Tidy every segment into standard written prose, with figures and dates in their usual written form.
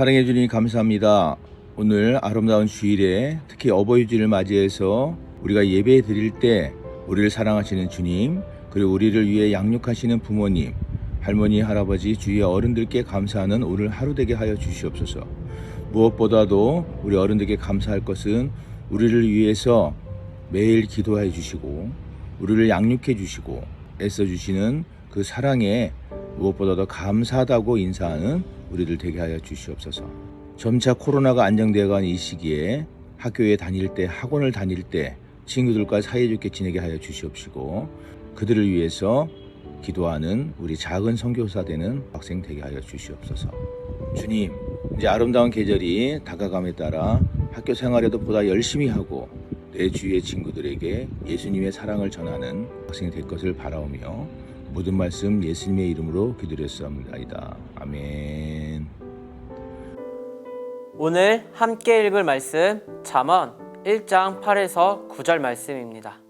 사랑해 주님 감사합니다. 오늘 아름다운 주일에 특히 어버이 주일을 맞이해서 우리가 예배 드릴 때 우리를 사랑하시는 주님, 그리고 우리를 위해 양육하시는 부모님, 할머니, 할아버지, 주위의 어른들께 감사하는 오늘 하루 되게 하여 주시옵소서. 무엇보다도 우리 어른들께 감사할 것은 우리를 위해서 매일 기도해 주시고 우리를 양육해 주시고 애써 주시는 그 사랑에 무엇보다도 감사하다고 인사하는 우리들 되게 하여 주시옵소서. 점차 코로나가 안정되어가는 이 시기에 학교에 다닐 때, 학원을 다닐 때 친구들과 사이좋게 지내게 하여 주시옵시고, 그들을 위해서 기도하는 우리 작은 선교사 되는 학생 되게 하여 주시옵소서. 주님, 이제 아름다운 계절이 다가감에 따라 학교 생활에도 보다 열심히 하고 내 주위의 친구들에게 예수님의 사랑을 전하는 학생이 될 것을 바라오며 모든 말씀 예수님의 이름으로 기도드렸사옵나이다. 아멘. 오늘 함께 읽을 말씀 잠언 1장 8에서 9절 말씀입니다.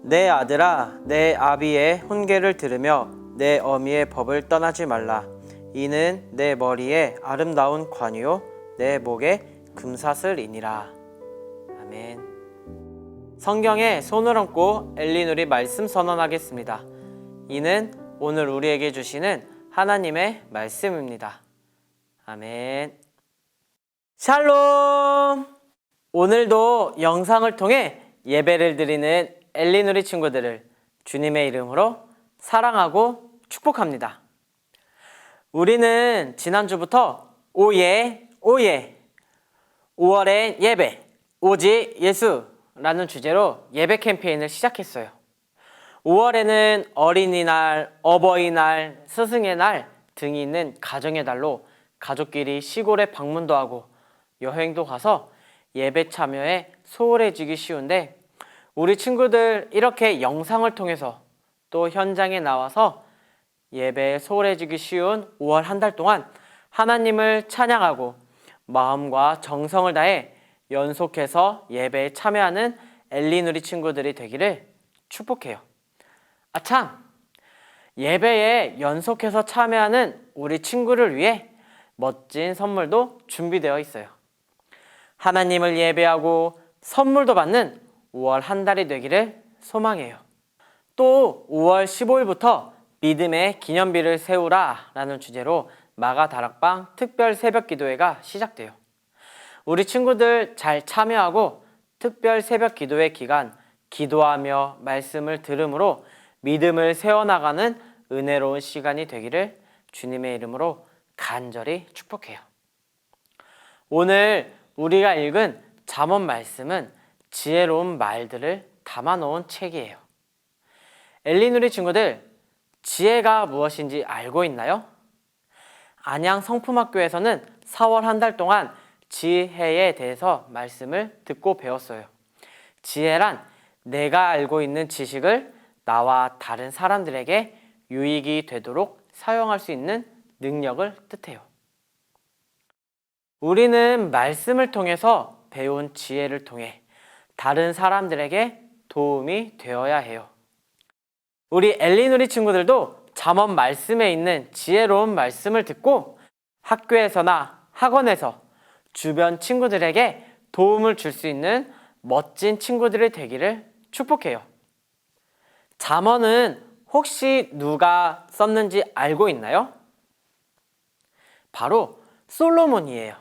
내 아들아, 내 아비의 훈계를 들으며 내 어미의 법을 떠나지 말라. 이는 내 머리에 아름다운 관이요 내 목에 금사슬이니라. 아멘. 성경에 손을 얹고 엘리누리 말씀 선언하겠습니다. 이는 오늘 우리에게 주시는 하나님의 말씀입니다. 아멘. 샬롬! 오늘도 영상을 통해 예배를 드리는 엘리누리 친구들을 주님의 이름으로 사랑하고 축복합니다. 우리는 지난주부터 오예 5월엔 예배 오직 예수라는 주제로 예배 캠페인을 시작했어요. 5월에는 어린이날, 어버이날, 스승의 날 등이 있는 가정의 달로 가족끼리 시골에 방문도 하고 여행도 가서 예배 참여에 소홀해지기 쉬운데, 우리 친구들 이렇게 영상을 통해서 또 현장에 나와서 예배에 소홀해지기 쉬운 5월 한 달 동안 하나님을 찬양하고 마음과 정성을 다해 연속해서 예배에 참여하는 엘리누리 친구들이 되기를 축복해요. 아참! 예배에 연속해서 참여하는 우리 친구를 위해 멋진 선물도 준비되어 있어요. 하나님을 예배하고 선물도 받는 5월 한 달이 되기를 소망해요. 또 5월 15일부터 믿음의 기념비를 세우라 라는 주제로 마가 다락방 특별 새벽 기도회가 시작돼요. 우리 친구들 잘 참여하고 특별 새벽 기도회 기간 기도하며 말씀을 들음으로 믿음을 세워나가는 은혜로운 시간이 되기를 주님의 이름으로 간절히 축복해요. 오늘 우리가 읽은 잠언 말씀은 지혜로운 말들을 담아놓은 책이에요. 엘리누리 친구들, 지혜가 무엇인지 알고 있나요? 안양 성품학교에서는 4월 한 달 동안 지혜에 대해서 말씀을 듣고 배웠어요. 지혜란 내가 알고 있는 지식을 나와 다른 사람들에게 유익이 되도록 사용할 수 있는 능력을 뜻해요. 우리는 말씀을 통해서 배운 지혜를 통해 다른 사람들에게 도움이 되어야 해요. 우리 엘리누리 친구들도 잠언 말씀에 있는 지혜로운 말씀을 듣고 학교에서나 학원에서 주변 친구들에게 도움을 줄 수 있는 멋진 친구들이 되기를 축복해요. 잠언은 혹시 누가 썼는지 알고 있나요? 바로 솔로몬이에요.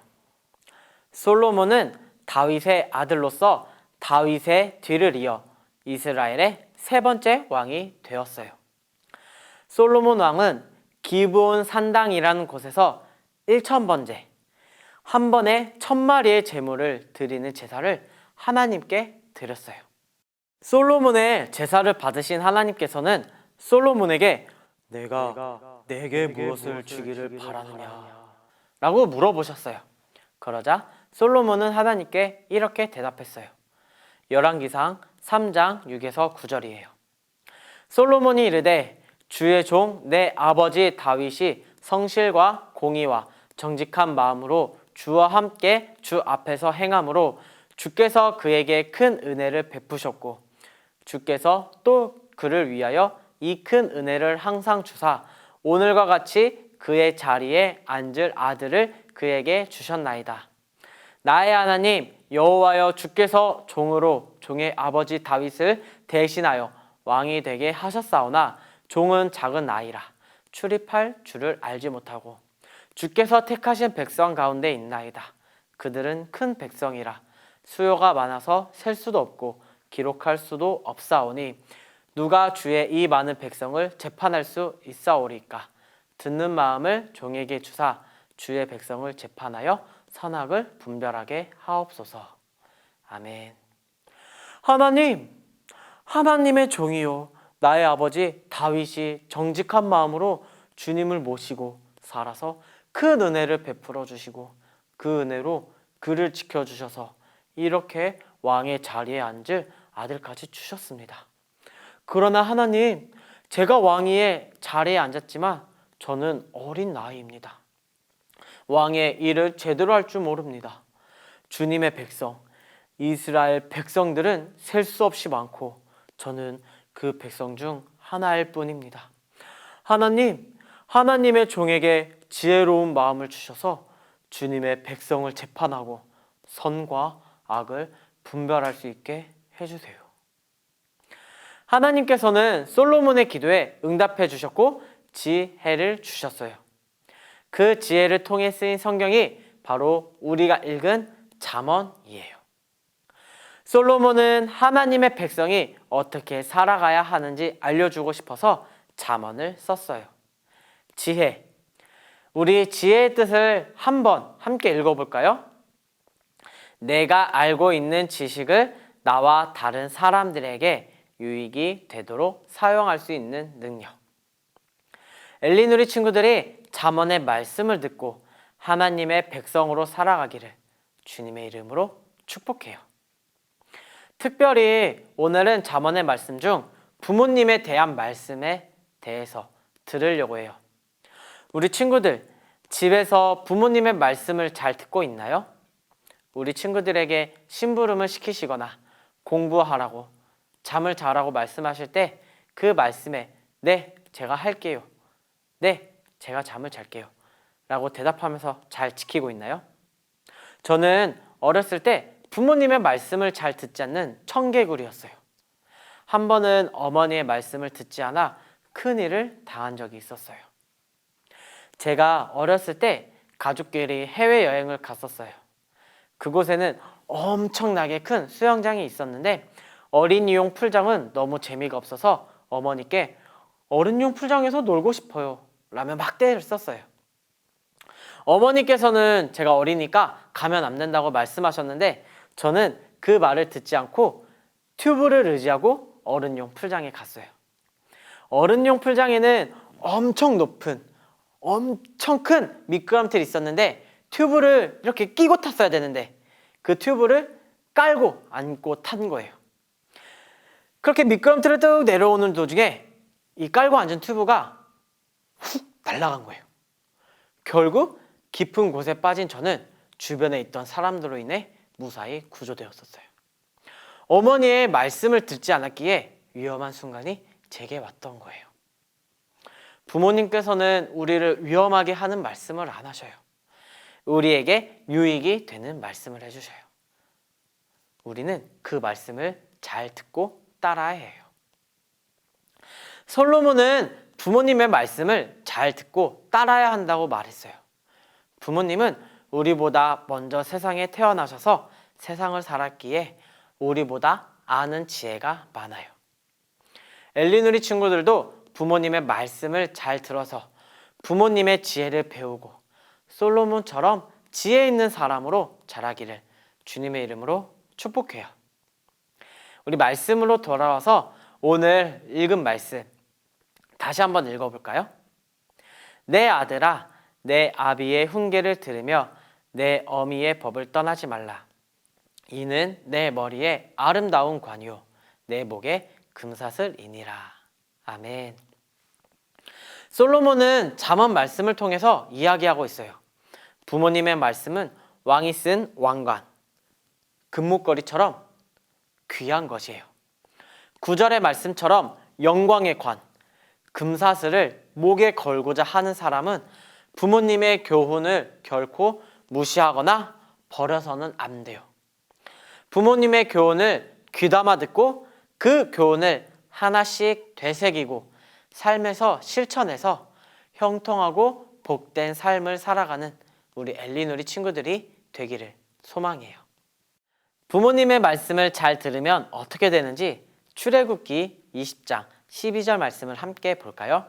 솔로몬은 다윗의 아들로서 다윗의 뒤를 이어 이스라엘의 세 번째 왕이 되었어요. 솔로몬 왕은 기브온 산당이라는 곳에서 1000번째, 한 번에 1000마리의 제물을 드리는 제사를 하나님께 드렸어요. 솔로몬의 제사를 받으신 하나님께서는 솔로몬에게 내가 내게 무엇을 주기를 바라느냐 라고 물어보셨어요. 그러자 솔로몬은 하나님께 이렇게 대답했어요. 열왕기상 3장 6에서 9절이에요. 솔로몬이 이르되 주의 종 내 아버지 다윗이 성실과 공의와 정직한 마음으로 주와 함께 주 앞에서 행함으로 주께서 그에게 큰 은혜를 베푸셨고 주께서 또 그를 위하여 이 큰 은혜를 항상 주사 오늘과 같이 그의 자리에 앉을 아들을 그에게 주셨나이다. 나의 하나님 여호와여, 주께서 종으로 종의 아버지 다윗을 대신하여 왕이 되게 하셨사오나 종은 작은 아이라 출입할 줄을 알지 못하고 주께서 택하신 백성 가운데 있나이다. 그들은 큰 백성이라 수요가 많아서 셀 수도 없고 기록할 수도 없사오니 누가 주의 이 많은 백성을 재판할 수 있사오리까? 듣는 마음을 종에게 주사 주의 백성을 재판하여 선악을 분별하게 하옵소서. 아멘. 하나님, 하나님의 종이요, 나의 아버지 다윗이 정직한 마음으로 주님을 모시고 살아서 큰 은혜를 베풀어 주시고 그 은혜로 그를 지켜주셔서 이렇게 왕의 자리에 앉을 아들까지 주셨습니다. 그러나 하나님, 제가 왕위의 자리에 앉았지만 저는 어린 나이입니다. 왕의 일을 제대로 할 줄 모릅니다. 주님의 백성, 이스라엘 백성들은 셀 수 없이 많고 저는 그 백성 중 하나일 뿐입니다. 하나님, 하나님의 종에게 지혜로운 마음을 주셔서 주님의 백성을 재판하고 선과 악을 분별할 수 있게 해주세요. 하나님께서는 솔로몬의 기도에 응답해 주셨고 지혜를 주셨어요. 그 지혜를 통해 쓰인 성경이 바로 우리가 읽은 잠언이에요. 솔로몬은 하나님의 백성이 어떻게 살아가야 하는지 알려주고 싶어서 잠언을 썼어요. 지혜. 우리 지혜의 뜻을 한번 함께 읽어볼까요? 내가 알고 있는 지식을 나와 다른 사람들에게 유익이 되도록 사용할 수 있는 능력. 엘리누리 친구들이 잠언의 말씀을 듣고 하나님의 백성으로 살아가기를 주님의 이름으로 축복해요. 특별히 오늘은 잠언의 말씀 중 부모님에 대한 말씀에 대해서 들으려고 해요. 우리 친구들, 집에서 부모님의 말씀을 잘 듣고 있나요? 우리 친구들에게 심부름을 시키시거나 공부하라고, 잠을 자라고 말씀하실 때 그 말씀에 네, 제가 할게요. 네, 제가 잠을 잘게요. 라고 대답하면서 잘 지키고 있나요? 저는 어렸을 때 부모님의 말씀을 잘 듣지 않는 청개구리였어요. 한 번은 어머니의 말씀을 듣지 않아 큰일을 당한 적이 있었어요. 제가 어렸을 때 가족끼리 해외여행을 갔었어요. 그곳에는 엄청나게 큰 수영장이 있었는데 어린이용 풀장은 너무 재미가 없어서 어머니께 어른용 풀장에서 놀고 싶어요 라며 막대를 썼어요. 어머니께서는 제가 어리니까 가면 안 된다고 말씀하셨는데 저는 그 말을 듣지 않고 튜브를 의지하고 어른용 풀장에 갔어요. 어른용 풀장에는 엄청 높은 엄청 큰 미끄럼틀이 있었는데 튜브를 이렇게 끼고 탔어야 되는데 그 튜브를 깔고 안고 탄 거예요. 그렇게 미끄럼틀을 뚝 내려오는 도중에 이 깔고 앉은 튜브가 훅 날아간 거예요. 결국 깊은 곳에 빠진 저는 주변에 있던 사람들로 인해 무사히 구조되었었어요. 어머니의 말씀을 듣지 않았기에 위험한 순간이 제게 왔던 거예요. 부모님께서는 우리를 위험하게 하는 말씀을 안 하셔요. 우리에게 유익이 되는 말씀을 해주셔요. 우리는 그 말씀을 잘 듣고 따라야 해요. 솔로몬은 부모님의 말씀을 잘 듣고 따라야 한다고 말했어요. 부모님은 우리보다 먼저 세상에 태어나셔서 세상을 살았기에 우리보다 아는 지혜가 많아요. 엘리누리 친구들도 부모님의 말씀을 잘 들어서 부모님의 지혜를 배우고 솔로몬처럼 지혜 있는 사람으로 자라기를 주님의 이름으로 축복해요. 우리 말씀으로 돌아와서 오늘 읽은 말씀 다시 한번 읽어볼까요? 내 아들아, 내 아비의 훈계를 들으며 내 어미의 법을 떠나지 말라. 이는 내 머리에 아름다운 관이요 내 목에 금사슬이니라. 아멘. 솔로몬은 잠언 말씀을 통해서 이야기하고 있어요. 부모님의 말씀은 왕이 쓴 왕관, 금목걸이처럼 귀한 것이에요. 9절의 말씀처럼 영광의 관, 금사슬을 목에 걸고자 하는 사람은 부모님의 교훈을 결코 무시하거나 버려서는 안 돼요. 부모님의 교훈을 귀담아 듣고 그 교훈을 하나씩 되새기고 삶에서 실천해서 형통하고 복된 삶을 살아가는 우리 엘리누리 친구들이 되기를 소망해요. 부모님의 말씀을 잘 들으면 어떻게 되는지 출애굽기 20장 12절 말씀을 함께 볼까요?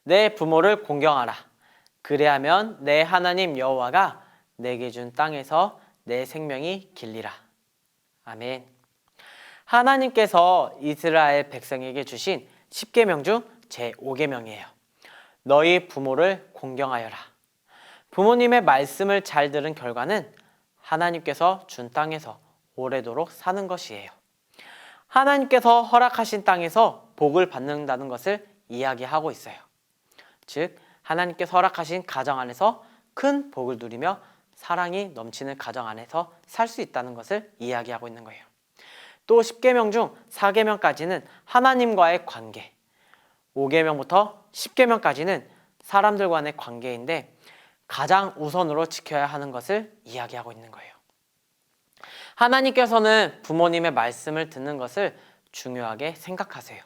내 부모를 공경하라. 그래야면 내 하나님 여호와가 내게 준 땅에서 내 생명이 길리라. 아멘. 하나님께서 이스라엘 백성에게 주신 10계명 중 제5계명이에요. 너희 부모를 공경하여라. 부모님의 말씀을 잘 들은 결과는 하나님께서 준 땅에서 오래도록 사는 것이에요. 하나님께서 허락하신 땅에서 복을 받는다는 것을 이야기하고 있어요. 즉, 하나님께서 허락하신 가정 안에서 큰 복을 누리며 사랑이 넘치는 가정 안에서 살 수 있다는 것을 이야기하고 있는 거예요. 또 10계명 중 4계명까지는 하나님과의 관계, 5계명부터 10계명까지는 사람들 간의 관계인데 가장 우선으로 지켜야 하는 것을 이야기하고 있는 거예요. 하나님께서는 부모님의 말씀을 듣는 것을 중요하게 생각하세요.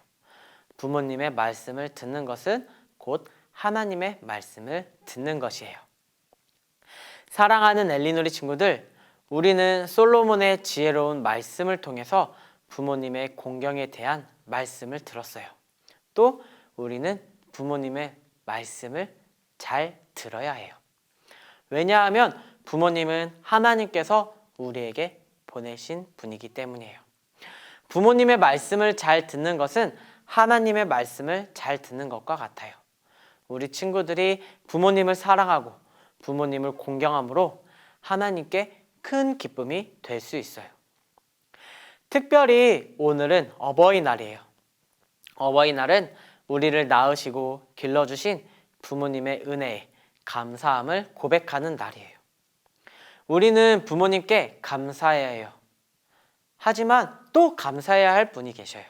부모님의 말씀을 듣는 것은 곧 하나님의 말씀을 듣는 것이에요. 사랑하는 엘리누리 친구들, 우리는 솔로몬의 지혜로운 말씀을 통해서 부모님의 공경에 대한 말씀을 들었어요. 또 우리는 부모님의 말씀을 잘 들어야 해요. 왜냐하면 부모님은 하나님께서 우리에게 보내신 분이기 때문이에요. 부모님의 말씀을 잘 듣는 것은 하나님의 말씀을 잘 듣는 것과 같아요. 우리 친구들이 부모님을 사랑하고 부모님을 공경함으로 하나님께 큰 기쁨이 될 수 있어요. 특별히 오늘은 어버이날이에요. 어버이날은 우리를 낳으시고 길러주신 부모님의 은혜에 감사함을 고백하는 날이에요. 우리는 부모님께 감사해야 해요. 하지만 또 감사해야 할 분이 계셔요.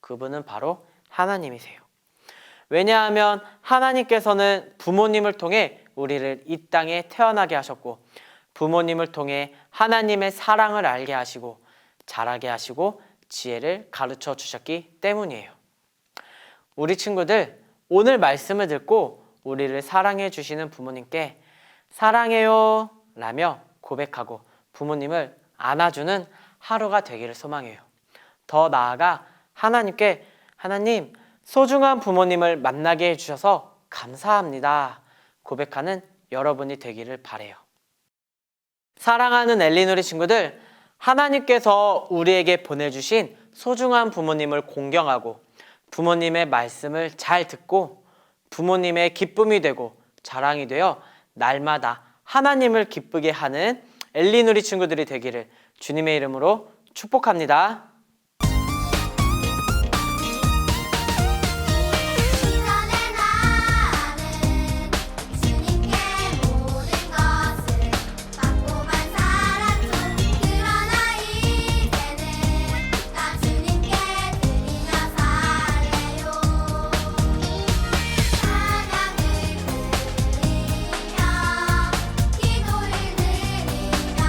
그분은 바로 하나님이세요. 왜냐하면 하나님께서는 부모님을 통해 우리를 이 땅에 태어나게 하셨고 부모님을 통해 하나님의 사랑을 알게 하시고 자라게 하시고 지혜를 가르쳐 주셨기 때문이에요. 우리 친구들, 오늘 말씀을 듣고 우리를 사랑해 주시는 부모님께 사랑해요 라며 고백하고 부모님을 안아주는 하루가 되기를 소망해요. 더 나아가 하나님께 하나님, 소중한 부모님을 만나게 해주셔서 감사합니다 고백하는 여러분이 되기를 바래요. 사랑하는 엘리누리 친구들, 하나님께서 우리에게 보내주신 소중한 부모님을 공경하고 부모님의 말씀을 잘 듣고 부모님의 기쁨이 되고 자랑이 되어 날마다 하나님을 기쁘게 하는 엘리누리 친구들이 되기를 주님의 이름으로 축복합니다. 기도를 드리며 기쁨으로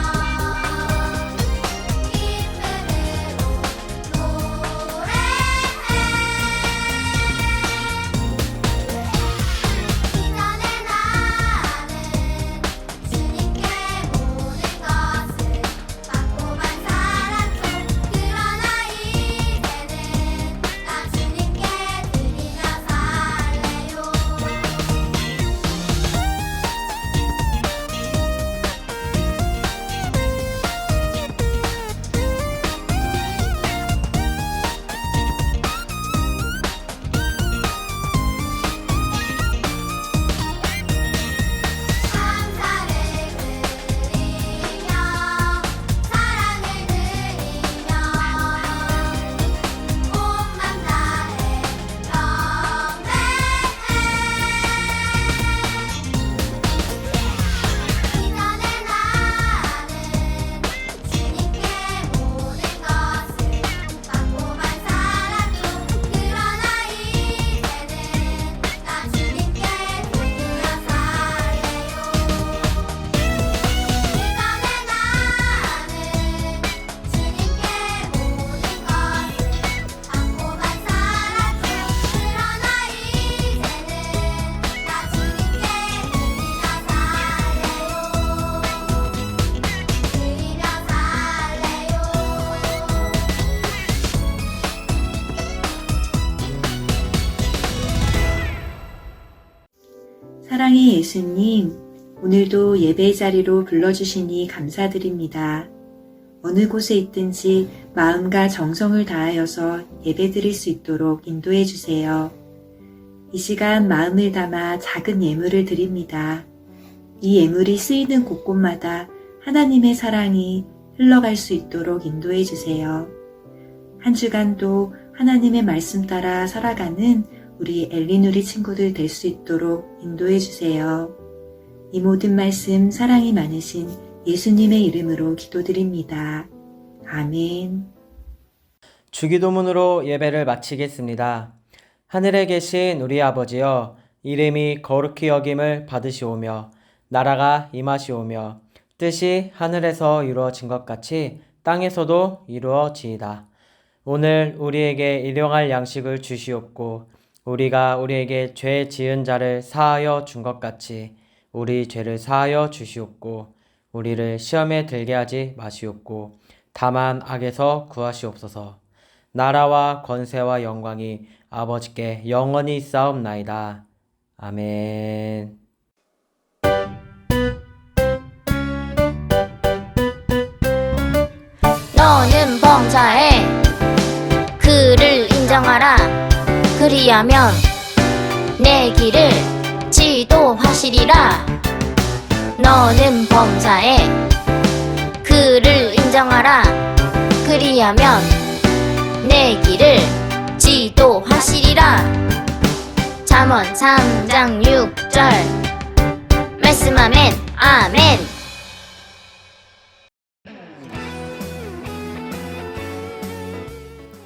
사랑의 예수님, 오늘도 예배의 자리로 불러주시니 감사드립니다. 어느 곳에 있든지 마음과 정성을 다하여서 예배드릴 수 있도록 인도해 주세요. 이 시간 마음을 담아 작은 예물을 드립니다. 이 예물이 쓰이는 곳곳마다 하나님의 사랑이 흘러갈 수 있도록 인도해 주세요. 한 주간도 하나님의 말씀 따라 살아가는 우리 엘리누리 친구들 될 수 있도록 인도해 주세요. 이 모든 말씀 사랑이 많으신 예수님의 이름으로 기도드립니다. 아멘. 주기도문으로 예배를 마치겠습니다. 하늘에 계신 우리 아버지여, 이름이 거룩히 여김을 받으시오며 나라가 임하시오며 뜻이 하늘에서 이루어진 것 같이 땅에서도 이루어지이다. 오늘 우리에게 일용할 양식을 주시옵고 우리가 우리에게 죄 지은 자를 사하여 준 것 같이 우리 죄를 사하여 주시옵고 우리를 시험에 들게 하지 마시옵고 다만 악에서 구하시옵소서. 나라와 권세와 영광이 아버지께 영원히 쌓옵나이다. 아멘. 너는 범사에 그를 인정하라. 그리하면 내 길을 지도하시리라. 너는 범사에 그를 인정하라. 그리하면 내 길을 지도하시리라. 잠언 3장 6절 말씀하면 아멘.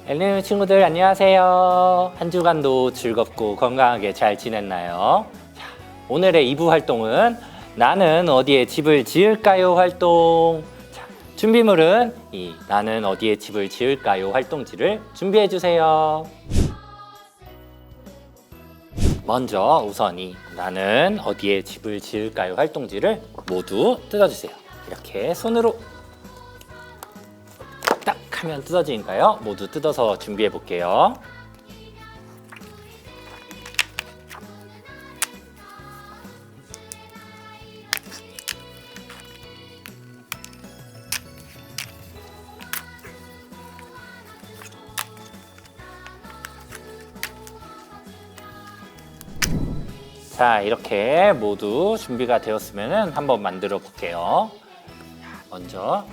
엘리누리 친구들 안녕하세요. 한 주간도 즐겁고 건강하게 잘 지냈나요? 자, 오늘의 2부 활동은 나는 어디에 집을 지을까요 활동. 자, 준비물은 이 나는 어디에 집을 지을까요 활동지를 준비해 주세요. 먼저 우선 이 나는 어디에 집을 지을까요 활동지를 모두 뜯어주세요. 이렇게 손으로 딱 하면 뜯어지니까요. 모두 뜯어서 준비해 볼게요. 자, 이렇게 모두 준비가 되었으면 한번 만들어 볼게요. 먼저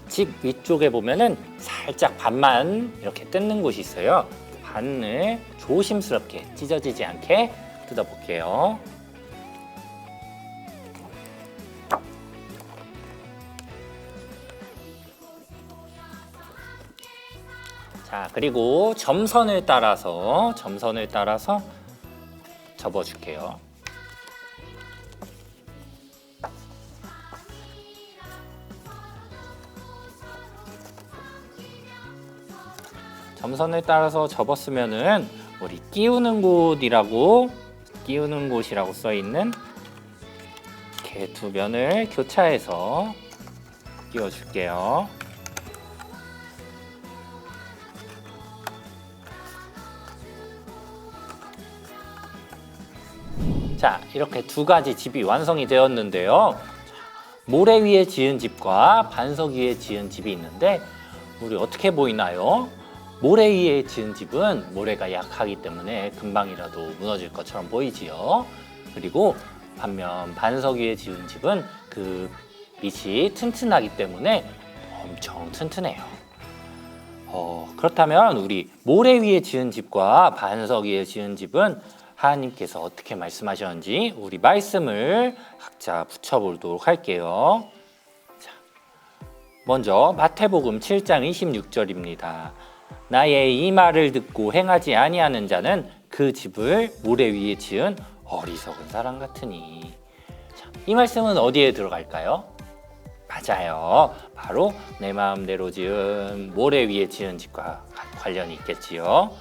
집 위쪽에 보면은 살짝 반만 이렇게 뜯는 곳이 있어요. 반을 조심스럽게 찢어지지 않게 뜯어 볼게요. 자, 그리고 점선을 따라서 접어 줄게요. 점선을 따라서 접었으면은 우리 끼우는 곳이라고 써 있는 이렇게 두 면을 교차해서 끼워 줄게요. 자, 이렇게 두 가지 집이 완성이 되었는데요. 모래 위에 지은 집과 반석 위에 지은 집이 있는데 우리 어떻게 보이나요? 모래 위에 지은 집은 모래가 약하기 때문에 금방이라도 무너질 것처럼 보이지요. 그리고 반면 반석 위에 지은 집은 그 밑이 튼튼하기 때문에 엄청 튼튼해요. 그렇다면 우리 모래 위에 지은 집과 반석 위에 지은 집은 하나님께서 어떻게 말씀하셨는지 우리 말씀을 각자 붙여보도록 할게요. 자, 먼저 마태복음 7장 26절입니다. 나의 이 말을 듣고 행하지 아니하는 자는 그 집을 모래 위에 지은 어리석은 사람 같으니. 자, 이 말씀은 어디에 들어갈까요? 맞아요. 바로 내 마음대로 지은 모래 위에 지은 집과 관련이 있겠지요.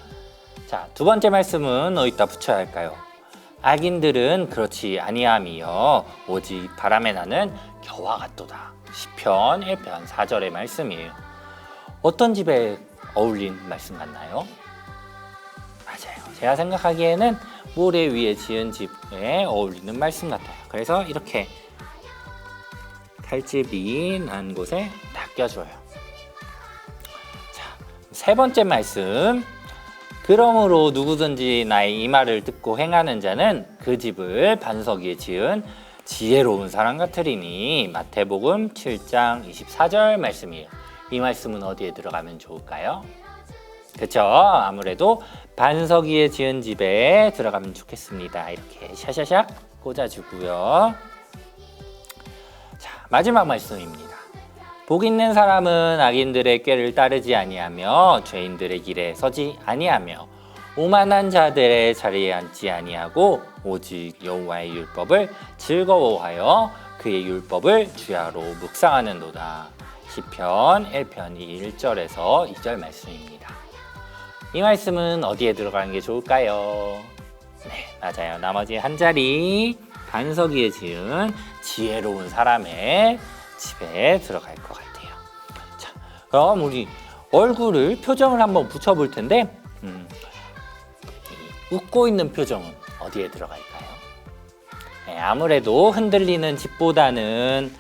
자, 두 번째 말씀은 어디다 붙여야 할까요? 악인들은 그렇지 아니함이요 오직 바람에 나는 겨와 같도다. 시편 1편 4절의 말씀이에요. 어떤 집에 어울린 말씀 같나요? 맞아요. 제가 생각하기에는 모래 위에 지은 집에 어울리는 말씀 같아요. 그래서 이렇게 칼집이 난 곳에 딱 껴줘요. 자, 세 번째 말씀. 그러므로 누구든지 나의 이 말을 듣고 행하는 자는 그 집을 반석 위에 지은 지혜로운 사람 같으리니. 마태복음 7장 24절 말씀이에요. 이 말씀은 어디에 들어가면 좋을까요? 그렇죠? 아무래도 반석 위에 지은 집에 들어가면 좋겠습니다. 이렇게 샤샤샥 꽂아주고요. 자, 마지막 말씀입니다. 복 있는 사람은 악인들의 꾀를 따르지 아니하며 죄인들의 길에 서지 아니하며 오만한 자들의 자리에 앉지 아니하고 오직 여호와의 율법을 즐거워하여 그의 율법을 주야로 묵상하는도다. 시편 1편 1절에서 2절 말씀입니다. 이 말씀은 어디에 들어가는 게 좋을까요? 네, 맞아요. 나머지 한 자리 반석 위에 지은 지혜로운 사람의 집에 들어갈 것 같아요. 자, 그럼 우리 얼굴을 표정을 한번 붙여볼 텐데 웃고 있는 표정은 어디에 들어갈까요? 네, 아무래도 흔들리는 집보다는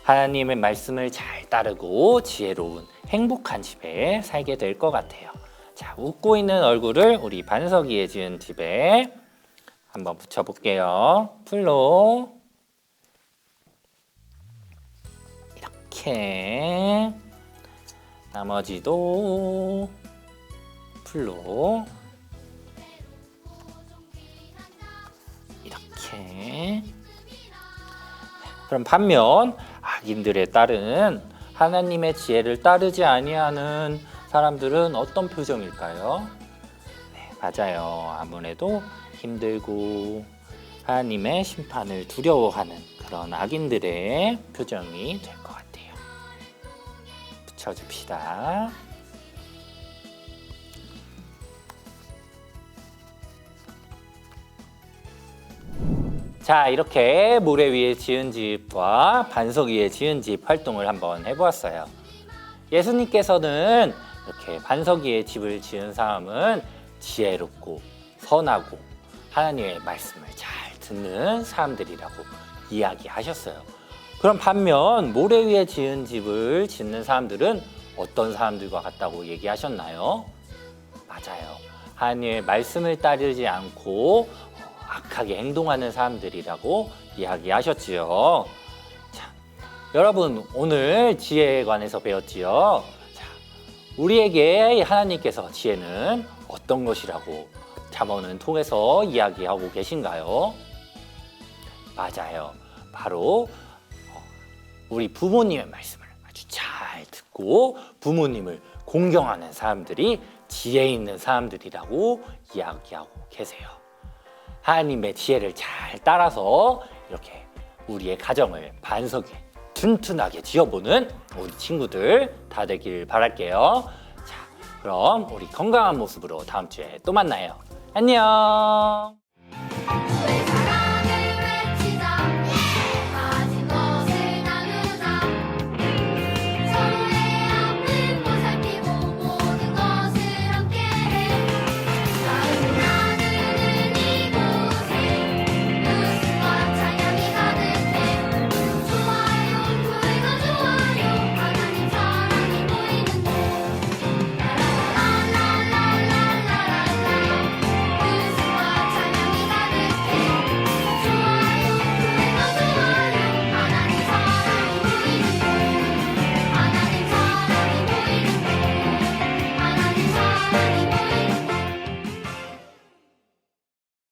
하나님의 말씀을 잘 따르고 지혜로운 행복한 집에 살게 될 것 같아요. 자, 웃고 있는 얼굴을 우리 반석 위에 지은 집에 한번 붙여볼게요. 풀로 이렇게, 나머지도 풀로 이렇게. 그럼 반면 악인들에 따른 하나님의 지혜를 따르지 아니하는 사람들은 어떤 표정일까요? 네, 맞아요. 아무래도 힘들고 하나님의 심판을 두려워하는 그런 악인들의 표정이 될 것 같아요. 붙여줍시다. 자, 이렇게 모래 위에 지은 집과 반석 위에 지은 집 활동을 한번 해보았어요. 예수님께서는 이렇게 반석 위에 집을 지은 사람은 지혜롭고 선하고 하나님의 말씀을 잘 듣는 사람들이라고 이야기하셨어요. 그럼 반면 모래 위에 지은 집을 짓는 사람들은 어떤 사람들과 같다고 얘기하셨나요? 맞아요. 하나님의 말씀을 따르지 않고 악하게 행동하는 사람들이라고 이야기하셨지요. 자, 여러분, 오늘 지혜에 관해서 배웠지요. 자, 우리에게 하나님께서 지혜는 어떤 것이라고 잠언을 통해서 이야기하고 계신가요? 맞아요. 바로 우리 부모님의 말씀을 아주 잘 듣고 부모님을 공경하는 사람들이 지혜 있는 사람들이라고 이야기하고 계세요. 하나님의 지혜를 잘 따라서 이렇게 우리의 가정을 반석 위에 튼튼하게 지어보는 우리 친구들 다 되길 바랄게요. 자, 그럼 우리 건강한 모습으로 다음 주에 또 만나요. 안녕.